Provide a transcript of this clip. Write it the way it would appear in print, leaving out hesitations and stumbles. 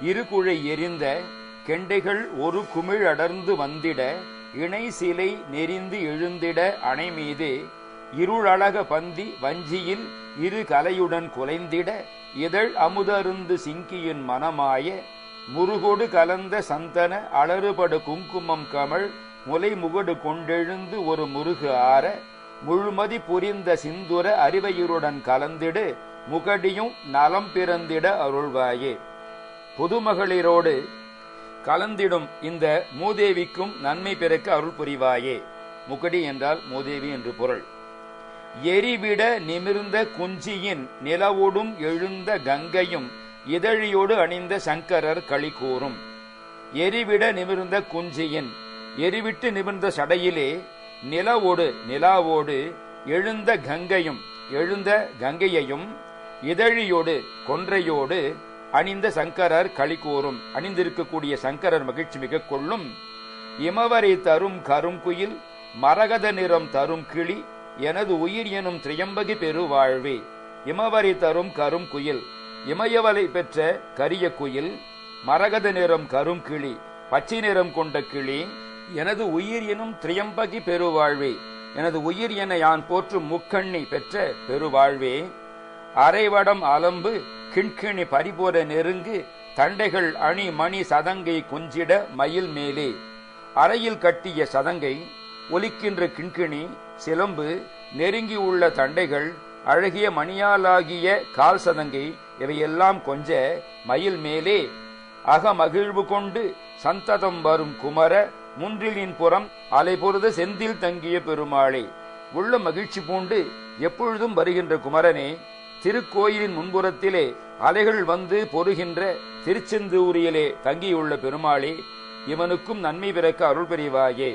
இருகுழை எரிந்த கெண்டைகள் ஒரு குமிழ் அடர்ந்து வந்திட இணை சிலை நெறிந்து எழுந்திட அணைமீது இருளழக பந்தி வஞ்சியில் இரு கலையுடன் குலைந்திட இதழ் அமுதருந்து சிங்கியின் மனமாய முருகொடு கலந்த சந்தன அலறுபடு குங்குமம் கமழ் முலை முகடு கொண்டெழுந்து ஒரு முருகு ஆற முழுமதி புரிந்த சிந்துர அறிவையுடன் கலந்திடு முகடியும் நலம் பிறந்திட அருள்வாயே. புதுமகளிரோடு கலந்திடும் இந்த மூதேவிக்கும் நன்மை பிறக்க அருள் புரிவாயே. முகடி என்றால் மூதேவி என்று பொருள். எரிவிட நிமிர்ந்த குஞ்சியின் நிலவோடும் எழுந்த கங்கையும் இதழியோடு அணிந்த சங்கரர் களி கூறும். எரிவிட நிமிர்ந்த குஞ்சியின், எரிவிட்டு நிமிர்ந்த சடையிலே நிலாவோடு எழுந்த கங்கையையும் இதழியோடு கொன்றையோடு அணிந்த சங்கரர் களி கூறும். அணிந்திருக்கக்கூடிய சங்கரர் மகிழ்ச்சி மிக கொள்ளும். இமவரை தரும் கருங்குயில் மரகத நிறம் தரும் கிளி எனது உயிர் எனும் திரியம்பகி பெருவாழ்வே. இமவரை தரும் கருங்குயில், இமயவலை பெற்ற கரிய குயில், மரகத நிறம் கரும் கிளி பச்சை நிறம் கொண்ட கிளி, எனது உயிர் எனும் திரியம்பகி பெருவாழ்வே, எனது உயிர் என யான் போற்றும் முக்கண்ணி பெற்ற பெருவாழ்வே. அரைவடம் அலம்பு கிண்கிணி பரிபோர நெருங்கு தண்டைகள் அணி மணி சதங்கை கொஞ்சிட மயில் மேலே. அறையில் கட்டிய சதங்கை, ஒலிக்கின்ற கிண்கிணி சிலம்பு, நெருங்கி உள்ள தண்டைகள், அழகிய மணியாலாகிய கால் சதங்கை இவையெல்லாம் கொஞ்ச மயில் மேலே அகமகிழ்வு கொண்டு சந்ததம் வரும் குமர முன்றிலின் புறம் அலைபொருத செந்தில் தங்கிய பெருமாளே. உள்ள மகிழ்ச்சி பூண்டு எப்பொழுதும் வருகின்ற குமரனே, திருக்கோயிலின் முன்புறத்திலே அலைகள் வந்து பொறுகின்ற திருச்செந்தூரியிலே தங்கியுள்ள பெருமாளே, இவனுக்கும் நன்மை பிறக்க அருள் புரிவாயே.